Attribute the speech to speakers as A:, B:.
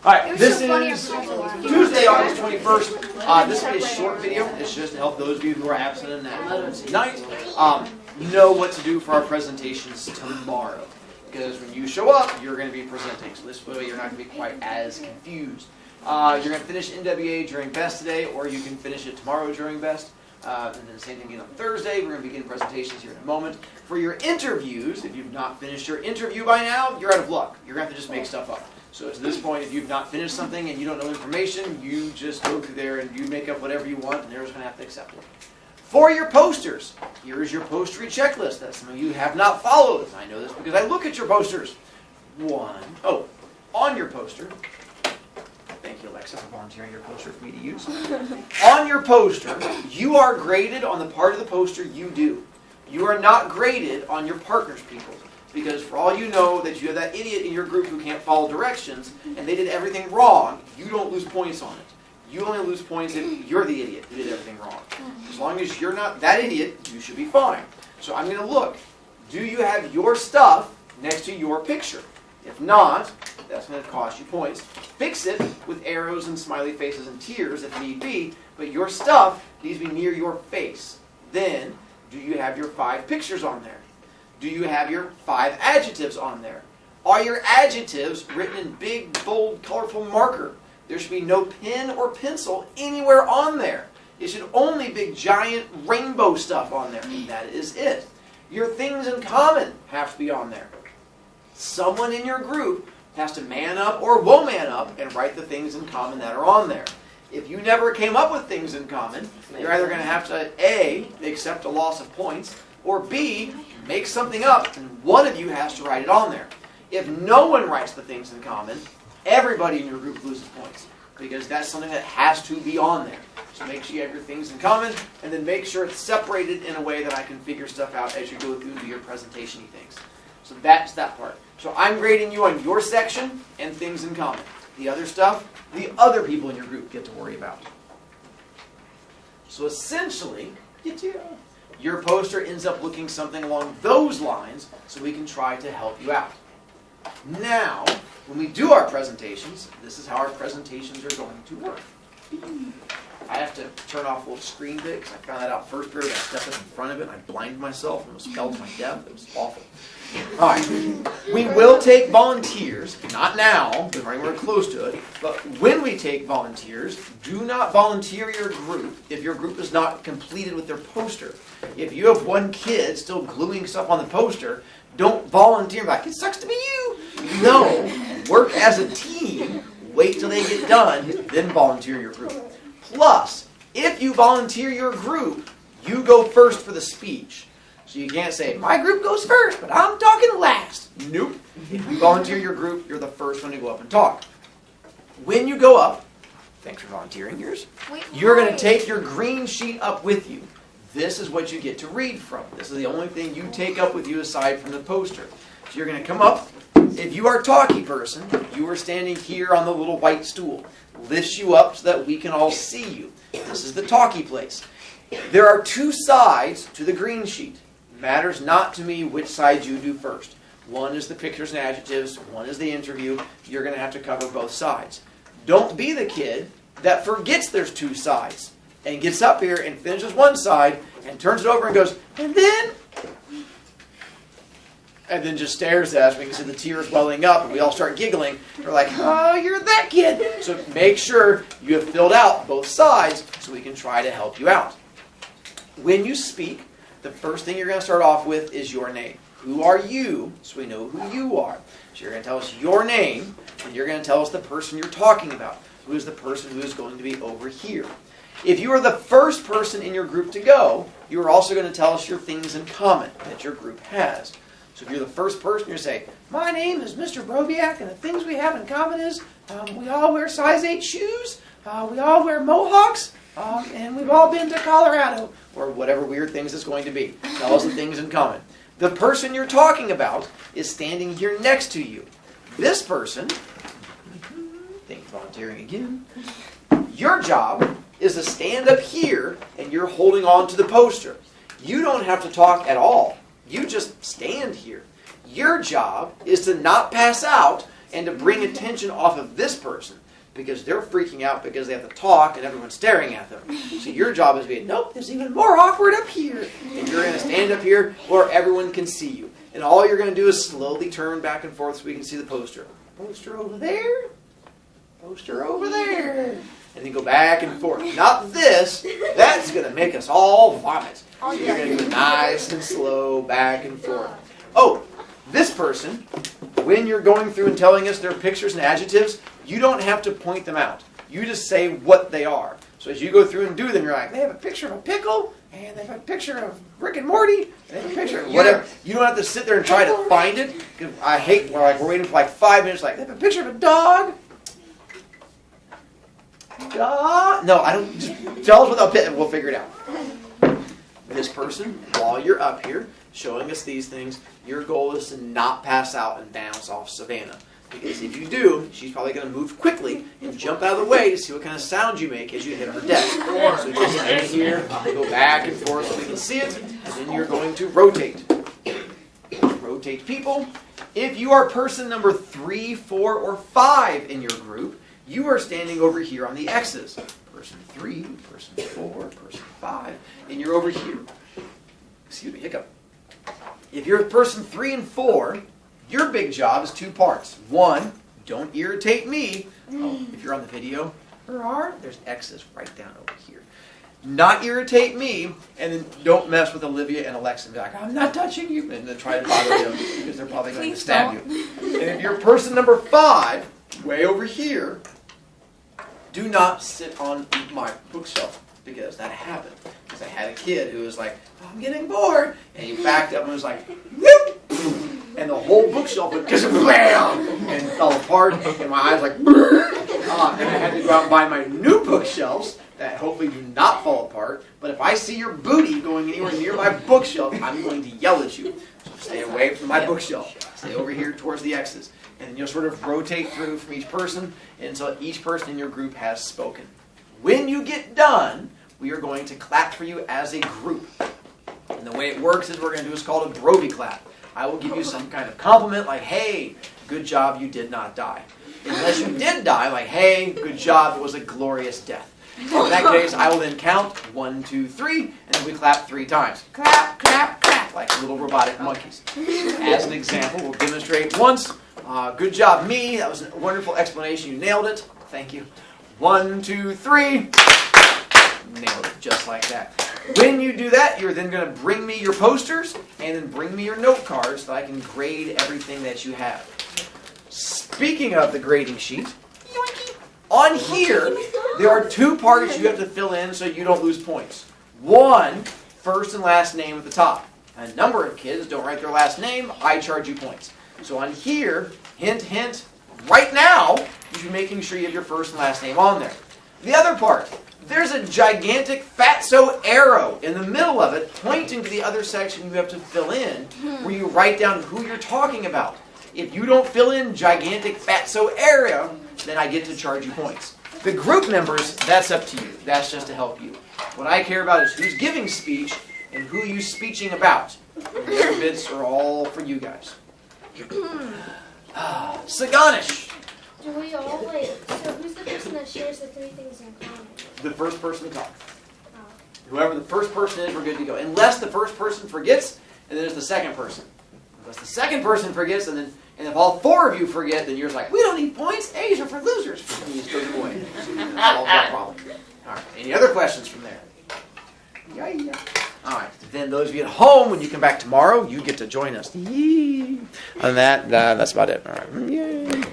A: Alright, this is Tuesday, August 21st. This will be a short video. It's just to help those of you who are absent on that Wednesday night know what to do for our presentations tomorrow. Because when you show up, you're going to be presenting. So this way you're not going to be quite as confused. You're going to finish NWA during BEST today, or you can finish it tomorrow during BEST. And then the same thing again on Thursday. We're going to begin presentations here in a moment. For your interviews, if you've not finished your interview by now, you're out of luck. You're going to have to just make stuff up. So to this point, if you've not finished something and you don't know information, you just go through there and you make up whatever you want, and they're just going to have to accept it. For your posters, here is your postery checklist that some of you have not followed. I know this because I look at your posters. On your poster. Thank you, Alexa, for volunteering your poster for me to use. On your poster, you are graded on the part of the poster you do. You are not graded on your partner's people. Because for all you know that you have that idiot in your group who can't follow directions, and they did everything wrong, you don't lose points on it. You only lose points if you're the idiot who did everything wrong. As long as you're not that idiot, you should be fine. So I'm going to look. Do you have your stuff next to your picture? If not, that's going to cost you points. Fix it with arrows and smiley faces and tears if need be, but your stuff needs to be near your face. Then, do you have your 5 pictures on there? Do you have your 5 adjectives on there? Are your adjectives written in big, bold, colorful marker? There should be no pen or pencil anywhere on there. It should only be giant rainbow stuff on there, and that is it. Your things in common have to be on there. Someone in your group has to man up or will man up and write the things in common that are on there. If you never came up with things in common, you're either going to have to A, accept a loss of points, or B, make something up and one of you has to write it on there. If no one writes the things in common, everybody in your group loses points because that's something that has to be on there. So make sure you have your things in common and then make sure it's separated in a way that I can figure stuff out as you go through to your presentation-y things. So that's that part. So I'm grading you on your section and things in common. The other stuff, the other people in your group get to worry about. So essentially, your poster ends up looking something along those lines so we can try to help you out. Now, when we do our presentations, this is how our presentations are going to work. I have to turn off a little screen bit because I found that out first period. I stepped up in front of it and I blinded myself and was fell to my death. It was awful. All right. We will take volunteers, not now, because we're anywhere close to it, but when we take volunteers, do not volunteer your group if your group is not completed with their poster. If you have one kid still gluing stuff on the poster, don't volunteer like, it sucks to be you. No, work as a team, wait till they get done, then volunteer your group. Plus, if you volunteer your group, you go first for the speech. So you can't say, my group goes first, but I'm talking last. Nope. If you volunteer your group, you're the first one to go up and talk. When you go up, thanks for volunteering yours, you're going to take your green sheet up with you. This is what you get to read from. This is the only thing you take up with you aside from the poster. So you're going to come up. If you are a talky person, you are standing here on the little white stool. Lifts you up so that we can all see you. This is the talky place. There are 2 sides to the green sheet. It matters not to me which side you do first. One is the pictures and adjectives. One is the interview. You're going to have to cover both sides. Don't be the kid that forgets there's 2 sides and gets up here and finishes one side and turns it over and goes, and then just stares at us. We can see the tears welling up and we all start giggling. We're like, oh, you're that kid. So make sure you have filled out both sides so we can try to help you out. When you speak, the first thing you're going to start off with is your name. Who are you? So we know who you are. So you're going to tell us your name and you're going to tell us the person you're talking about. Who is the person who is going to be over here? If you are the first person in your group to go, you are also going to tell us your things in common that your group has. So if you're the first person, you say, my name is Mr. Brovicast, and the things we have in common is we all wear size 8 shoes, we all wear mohawks, and we've all been to Colorado, or whatever weird things it's going to be. Tell us the things in common. The person you're talking about is standing here next to you. This person, thank you for volunteering again, your job is to stand up here and you're holding on to the poster. You don't have to talk at all. You just stand here. Your job is to not pass out and to bring attention off of this person, because they're freaking out because they have to talk and everyone's staring at them. So your job is to be, nope, it's even more awkward up here. And you're going to stand up here where everyone can see you. And all you're going to do is slowly turn back and forth so we can see the poster. Poster over there. Poster over there. And then go back and forth. Not this. That's going to make us all vomit. So you're going to do it nice and slow, back and forth. Oh, this person, when you're going through and telling us their pictures and adjectives, you don't have to point them out. You just say what they are. So as you go through and do them, you're like, they have a picture of a pickle, and they have a picture of Rick and Morty, and they have a picture of whatever. You don't have to sit there and try to find it. I hate, we're waiting for like 5 minutes, like, they have a picture of a dog. Dog. No, I don't, just tell us without and we'll figure it out. This person, while you're up here, showing us these things, your goal is to not pass out and bounce off Savannah. Because if you do, she's probably going to move quickly and jump out of the way to see what kind of sound you make as you hit her desk. So just stand here, go back and forth so we can see it, and then you're going to rotate. Rotate people. If you are person number 3, 4, or 5 in your group, you are standing over here on the X's. Person 3, person 4, person 5, and you're over here. Excuse me, hiccup. If you're person 3 and 4, your big job is 2 parts. 1, don't irritate me. Oh, if you're on the video, there's X's right down over here. Not irritate me, and then don't mess with Olivia and Alexa and be like, I'm not touching you, and then try to bother them because they're probably going to stab you. And if you're person number 5, way over here, do not sit on my bookshelf, because that happened. Because I had a kid who was like, I'm getting bored, and he backed up and was like, whoop! And the whole bookshelf went bam, and fell apart, and my eyes like, and I had to go out and buy my new bookshelves that hopefully do not fall apart. But if I see your booty going anywhere near my bookshelf, I'm going to yell at you. So stay away from my bookshelf. Stay over here towards the X's. And then you'll sort of rotate through from each person until each person in your group has spoken. When you get done, we are going to clap for you as a group. And the way it works is we're going to do what's called a Brovie clap. I will give you some kind of compliment like, hey, good job, you did not die. Unless you did die, like, hey, good job, it was a glorious death. In that case, I will then count 1, 2, 3, and then we clap 3 times. Clap, clap, clap, like little robotic monkeys. As an example, we'll demonstrate once. Good job, me. That was a wonderful explanation. You nailed it. Thank you. 1, 2, 3. Nailed it, just like that. When you do that, you're then going to bring me your posters and then bring me your note cards so I can grade everything that you have. Speaking of the grading sheet, on here, there are 2 parts you have to fill in so you don't lose points. 1, first and last name at the top. A number of kids don't write their last name, I charge you points. So on here, hint, hint, right now, you should be making sure you have your first and last name on there. The other part, there's a gigantic fatso arrow in the middle of it pointing to the other section you have to fill in where you write down who you're talking about. If you don't fill in gigantic fatso arrow, then I get to charge you points. The group members, that's up to you. That's just to help you. What I care about is who's giving speech and who you're speeching about. The other bits are all for you guys. Saganish.
B: Do we all wait? So who's the person that shares the 3 things in common?
A: The first person to talk.
B: Oh.
A: Whoever the first person is, we're good to go. Unless the first person forgets, and then there's the second person. Unless the second person forgets, and if all 4 of you forget, then you're just like, we don't need points. A's are for losers. And you just go the way. Solve that problem. All right. Any other questions from there? Yeah. All right. Then those of you at home, when you come back tomorrow, you get to join us. Other than that, that's about it. All right. Yay.